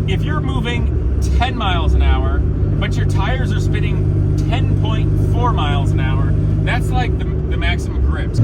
if you're moving 10 miles an hour, but your tires are spinning 10.4 miles an hour, that's like the maximum grips.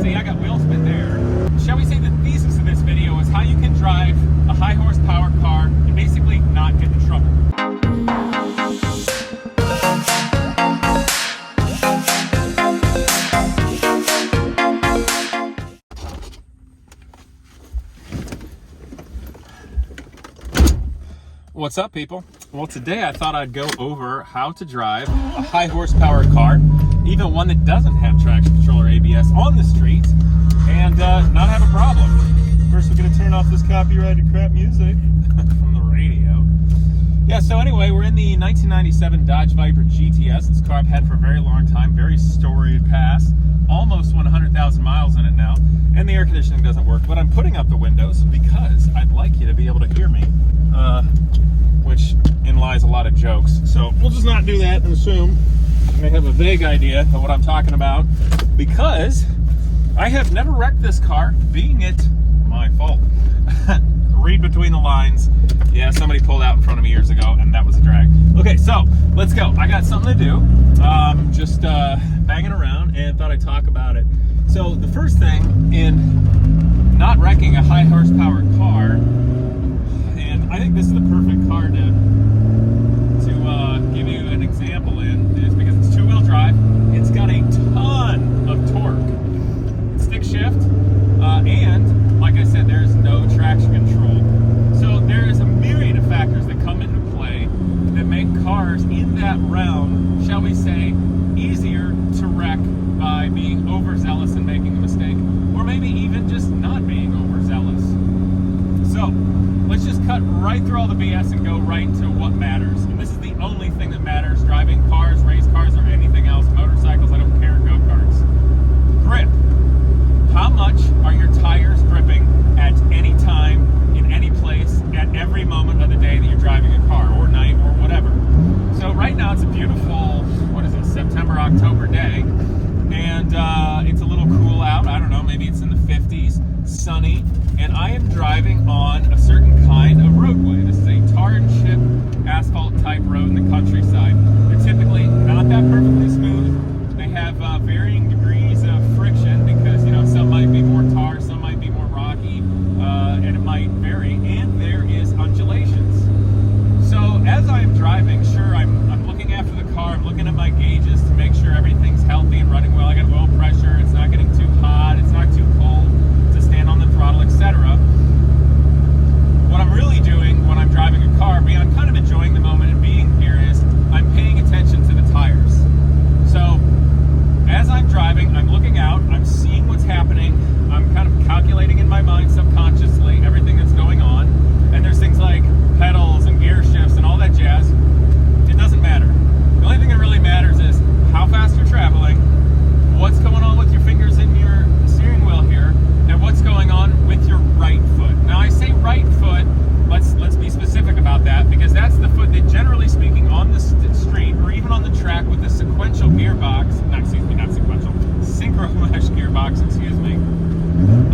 See, I got wheel spin there. Shall we say the thesis of this video is how you can drive a high horsepower car and basically not get in trouble. What's up, people? Well, today I thought I'd go over how to drive a high horsepower car, even one that doesn't have traction control or ABS, on the street and not have a problem. First, we're going to turn off this copyrighted crap music from the radio. Yeah, so anyway, we're in the 1997 Dodge Viper GTS. This car I've had for a very long time, very storied past, almost 100,000 miles in it now, and the air conditioning doesn't work, but I'm putting up the windows because I'd like you to be able to hear me, which in lies a lot of jokes. So we'll just not do that and assume you may have a vague idea of what I'm talking about, because I have never wrecked this car, being it my fault. Read between the lines. Yeah, somebody pulled out in front of me years ago, and that was a drag. Okay, so let's go. I got something to do. Just banging around, and thought I'd talk about it. So the first thing in not wrecking a high horsepower car, and I think this is the perfect car to give you an example in, is because it's two-wheel drive. It's got a ton of torque. Stick shift, and like I said, there's no traction control. So there is a myriad of factors that come into play that make cars in that realm, shall we say, easier to wreck by being overzealous and making a mistake, or maybe even just not being overzealous. So let's just cut right through all the BS and go right to what matters. And this is the only thing that matters: driving cars, race cars, or anything else, motorcycles, I don't care, go-karts. Grip. How much are your tires gripping at any time, in any place, at every moment of the day that you're driving a car, or night, or whatever? So right now it's a beautiful, what is it, September, October day, and it's a little cool out. I don't know, maybe it's in the 50s, sunny, and I am driving on a certain kind of roadway. This is a tar and chip asphalt type road in the countryside. They're typically not that perfectly smooth. They have varying degrees of friction because, you know, some might be more tar, some might be more rocky, and it might vary, and there is undulations. So as I'm driving, sure, I'm looking after the car, I'm looking at my gauges to make sure everything's healthy and running well. I got oil pressure, it's not getting too hot, it's not too cold to stand on the throttle, etc. What I'm really doing when I'm driving a car, I'm kind of enjoying the moment and being here, is I'm paying attention to the tires. So as I'm driving, I'm looking out, I'm seeing what's happening, I'm kind of calculating in my mind subconsciously everything that's going on, and there's things like pedals and gear shifts and all that jazz. It doesn't matter. The only thing that really matters is how fast you're traveling, what's going on with your fingers in your steering wheel here, and what's going on with your right foot. Now I say right foot, let's be specific about that, because that's the foot that, generally speaking, on the street or even on the track with the sequential gearbox, synchro-mesh gearbox,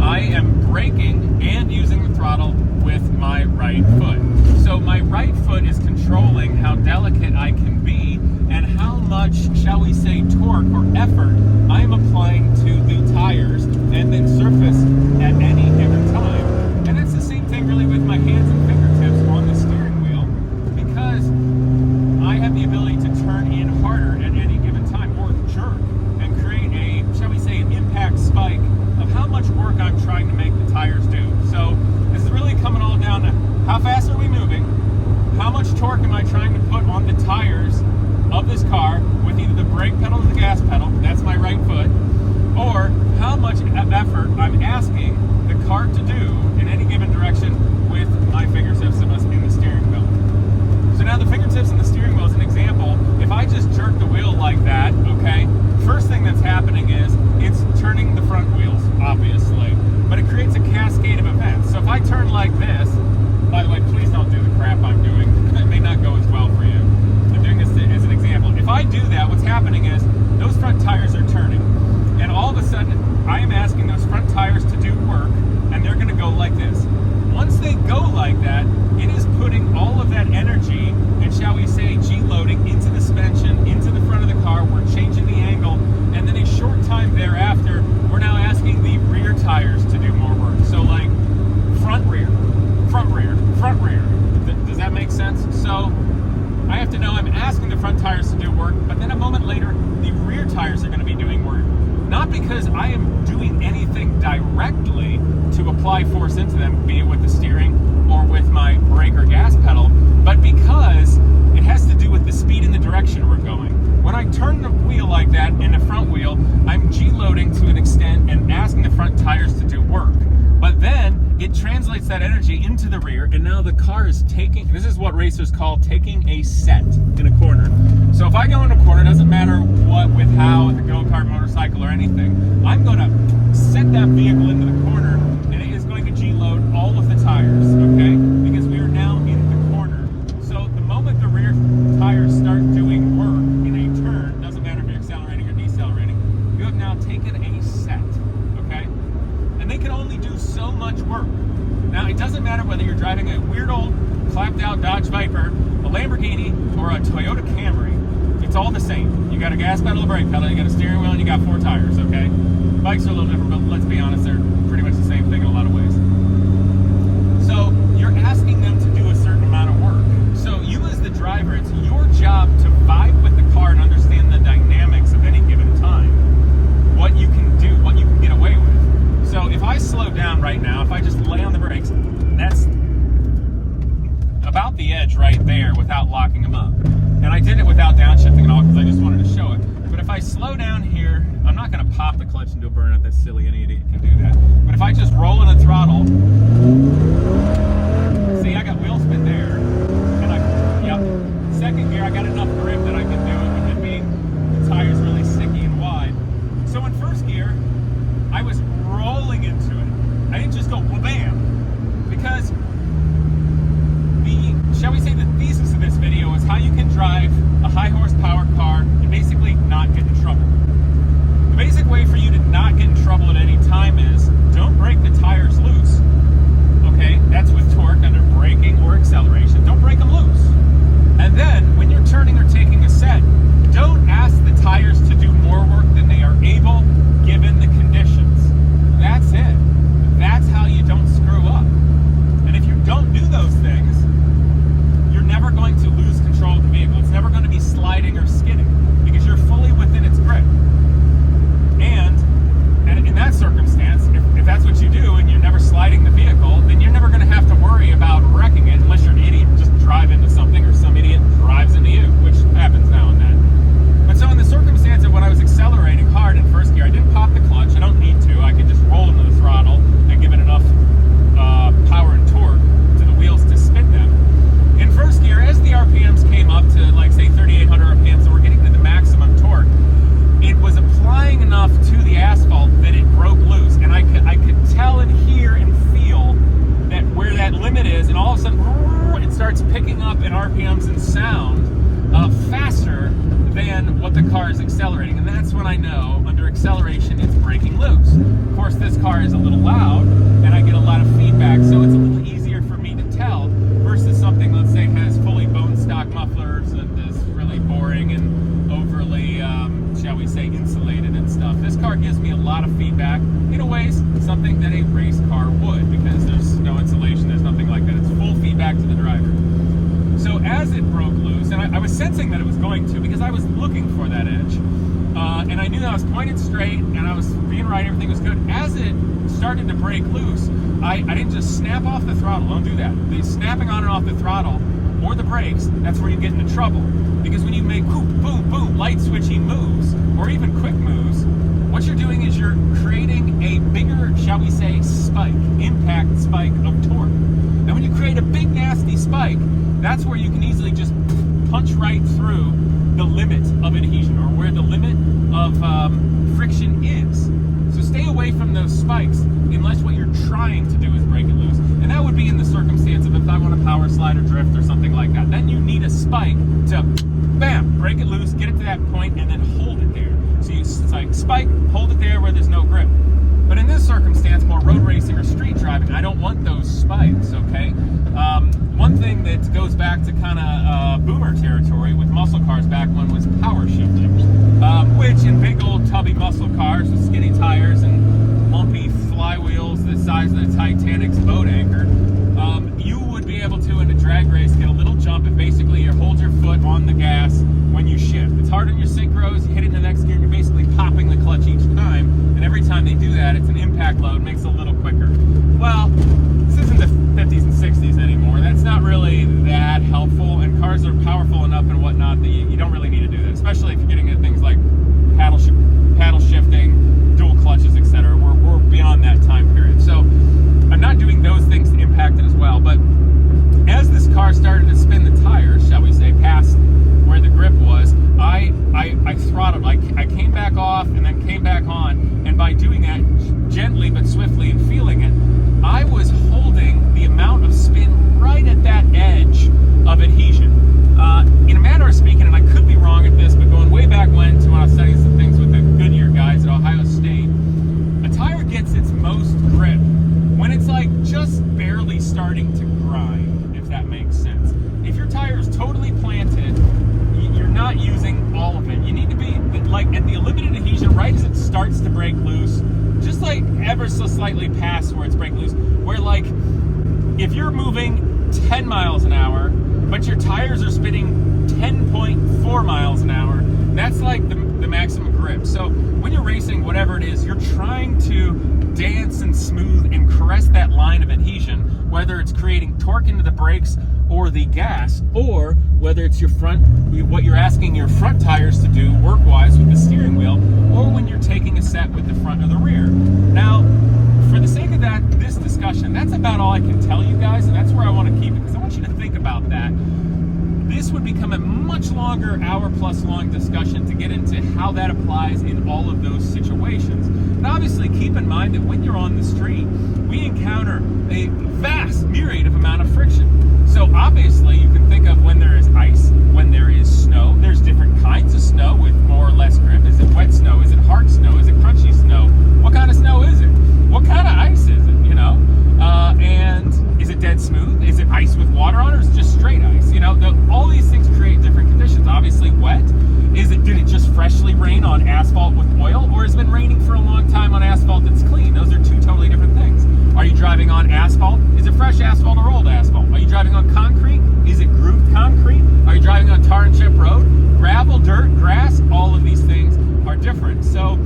I am braking and using the throttle with my right foot. So my right foot is controlling how delicate I can be and how much, shall we say, torque or effort I'm applying to the tires and then surface at any given time. And that's the same thing really with my hands and fingertips on the steering wheel, because I have the ability to turn in harder at any given time, or jerk, and create a, shall we say, an impact spike of how much work I'm trying to make the tires do. So this is really coming all down to how fast are we moving, how much torque am I trying to put on the tires of this car with either the brake pedal or the gas pedal, that's my right foot, or because I am doing anything directly to apply force into them, be it with the steering or with my brake or gas pedal, but because it has to do with the speed and the direction we're going. When I turn the wheel like that in the front wheel, I'm G-loading to an extent and asking the front tires to do work. But then it translates that energy into the rear, and now the car is taking, this is what racers call taking a set in a corner. So if I go in a corner, it doesn't matter what, with how, with a go-kart, motorcycle, or anything, I'm going to set that vehicle into the corner, and it is going to G-load all of the tires, okay? Because we are now in the corner. So the moment the rear tires start doing work in a turn, doesn't matter if you're accelerating or decelerating, you have now taken a set, okay? And they can only do so much work. Now, it doesn't matter whether you're driving a weird old clapped out Dodge Viper, a Lamborghini, or a Toyota Camry. It's all the same. You got a gas pedal, a brake pedal, you got a steering wheel, and you got 4 tires, okay? Bikes are a little different, but let's be honest, they're pretty much the same thing in a lot of ways. So you're asking them to do a certain amount of work. So you as the driver, it's your job to vibe with the car and understand the dynamics of any given time. What you can do, what you can get away with. So if I slow down right now, if I just lay on the brakes, that's about the edge right there without locking them up. And I did it without downshifting at all because I just wanted to show it. But if I slow down here, I'm not going to pop the clutch into a burnout. That's silly. Any idiot can do that. But if I just roll in the throttle, see, I got wheel spin there. And yep, second gear, I got enough grip that I can do it with it being, the tire's really sticky and wide. So in first gear, I was rolling into it. I didn't just go wha-bam. Because shall we say, the thesis of this video is how you can drive a high horsepower car and basically not get in trouble. The basic way for you to not get in trouble at any time is don't break the tires loose. Okay, that's with torque under braking or acceleration. Don't break them loose. And then when you're turning or taking a set, don't ask the tires to do more work than they are able given the conditions. That's it. That's how you don't screw up. And if you don't do those things, you're never going to lose control of the vehicle. It's never going to be sliding or skidding because you're fully within its grip. And in that circumstance, if that's what you do and you're never sliding the vehicle, then you're never going to have to worry about wrecking it unless you're an idiot and just drive into something or some idiot drives into you, which happens now and then. But so in the circumstance of when I was accelerating hard in first gear, I didn't pop the clutch. I don't need to. I could just roll into the throttle and give it enough power and torque to the wheels to spin them. In first gear, as the RPMs came up to, like, say, 3,800 RPMs, and we're getting to the maximum torque, it was applying enough to the asphalt that it broke loose. And I could tell and hear and feel that where that limit is, and all of a sudden, it starts picking up in RPMs and sound faster than what the car is accelerating. And that's when I know, under acceleration, it's breaking loose. Of course, this car is a little loud, and I get a lot of feedback, so it's a little easier for me to tell versus something, let's say, has fully bone stock mufflers and is really boring and overly, shall we say, insulated and stuff. This car gives me a lot of feedback, in a way, something that a race car would, because there's no insulation, there's nothing like that. It's full feedback to the driver. So as it broke loose, and I was sensing that it was going to, because I was looking for that edge, and I knew that I was pointed straight, and I was being right, everything was good. As it started to break loose, I didn't just snap off the throttle. Don't do that. The snapping on and off the throttle or the brakes, that's where you get into trouble. Because when you make boom, boom, boom, light switchy moves, or even quick moves, what you're doing is you're creating a bigger, shall we say, spike, impact spike of torque. And when you create a big, nasty spike, that's where you can easily just punch right through the limit of adhesion, or where the limit of friction is. So stay away from those spikes unless what you're trying to do is break it loose. And that would be in the circumstance of if I want to power slide or drift or something like that. Then you need a spike to, bam, break it loose, get it to that point, and then hold it there. So you like spike, hold it there where there's no grip. But in this circumstance, more road racing or street driving, I don't want those spikes, okay? One thing that goes back to kind of boomer territory with muscle cars back when was power shifting, which in big old tubby muscle cars with skinny tires and lumpy flywheels the size of the Titanic's boat anchor, you would be able to, in a drag race, get a little jump if basically you hold your foot on the gas when you shift. It's hard on your synchros, you hit it in the next gear, and you're basically popping the clutch each time, and every that, it's an impact load, makes it a little quicker. Well, this isn't the 50s and 60s anymore. That's not really that helpful, and cars are powerful enough and whatnot that you don't really need to do that, especially if you're getting into things like paddle shifting, dual clutches, etc. We're beyond that time period. So I'm not doing those things to impact it as well, but as this car started to spin the tires, shall we say, past where the grip was, I throttled. I came back off and then came back on, and by doing that gently but swiftly and feeling it, I was holding the amount of spin right at that edge of adhesion. In a manner of speaking, and I could be wrong at this, but going way back when I was studying some things with the Goodyear guys at Ohio State, a tire gets its most grip when it's like just barely starting to grind, if that makes sense. If your tire is totally planted, you're not using all of it. You need to be like at the limited adhesion right as it starts to break loose, just like ever so slightly past where it's breaking loose, where like if you're moving 10 miles an hour, but your tires are spinning 10.4 miles an hour, that's like the maximum grip. So when you're racing, whatever it is, you're trying to dance and smooth and caress that line of adhesion, whether it's creating torque into the brakes or the gas, or whether it's your front, what you're asking your front tires to do work-wise with the steering wheel, or when you're taking a set with the front or the rear. Now, for the sake of this discussion, that's about all I can tell you guys, and that's where I want to keep it, because I want you to think about that. This would become a much longer, hour-plus long discussion to get into how that applies in all of those situations. And obviously, keep in mind that when you're on the street, we encounter a vast myriad of amount of friction. So obviously, you can think of when there is ice, when there is snow. There's different kinds of snow with more or less grip. Is it wet snow? Is it hard snow? Is it crunchy snow? What kind of snow is it? What kind of ice is it, you know? And is it dead smooth? Is it ice with water on it, or is it just straight ice? You know, all these things create different conditions. Obviously, wet. Did it just freshly rain on asphalt with oil, or has it been raining for a long time on asphalt that's clean? Those are two totally different things. Are you driving on asphalt? Is it fresh asphalt or old asphalt? Are you driving on concrete? Is it grooved concrete? Are you driving on tar and chip road? Gravel, dirt, grass, all of these things are different. So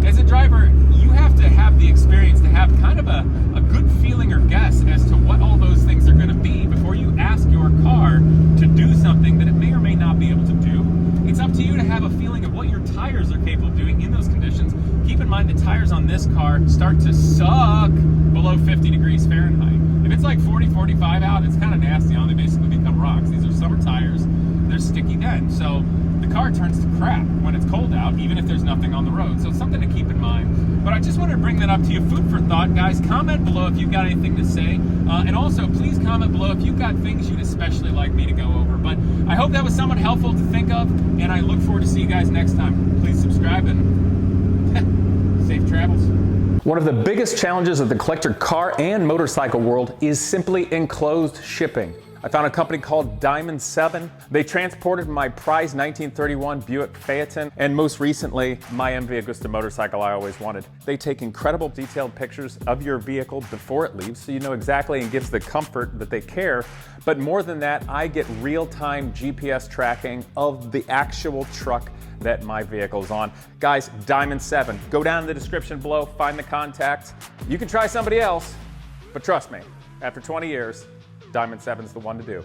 as a driver, you have to have the experience to have kind of a good feeling or guess as to what all those things are going to be before you ask your car to do something that it may or may not be able to do. It's up to you to have a feeling of what your tires are capable of doing in those conditions. Keep in mind the tires on this car start to suck below 50 degrees Fahrenheit. If it's like 40, 45 out, it's kind of nasty. They basically become rocks. These are summer tires. They're sticky then. So the car turns to crap when it's cold out, even if there's nothing on the road. So it's something to keep in mind. But I just wanted to bring that up to you. Food for thought, guys. Comment below if you've got anything to say. And also, please comment below if you've got things you'd especially like me to go over. But I hope that was somewhat helpful to think of, and I look forward to see you guys next time. Please subscribe and safe travels. One of the biggest challenges of the collector car and motorcycle world is simply enclosed shipping. I found a company called Diamond 7. They transported my prized 1931 Buick Phaeton, and most recently, my MV Agusta motorcycle I always wanted. They take incredible detailed pictures of your vehicle before it leaves, so you know exactly, and gives the comfort that they care. But more than that, I get real-time GPS tracking of the actual truck that my vehicle is on. Guys, Diamond 7. Go down in the description below, find the contacts. You can try somebody else, but trust me, after 20 years, Diamond 7's the one to do.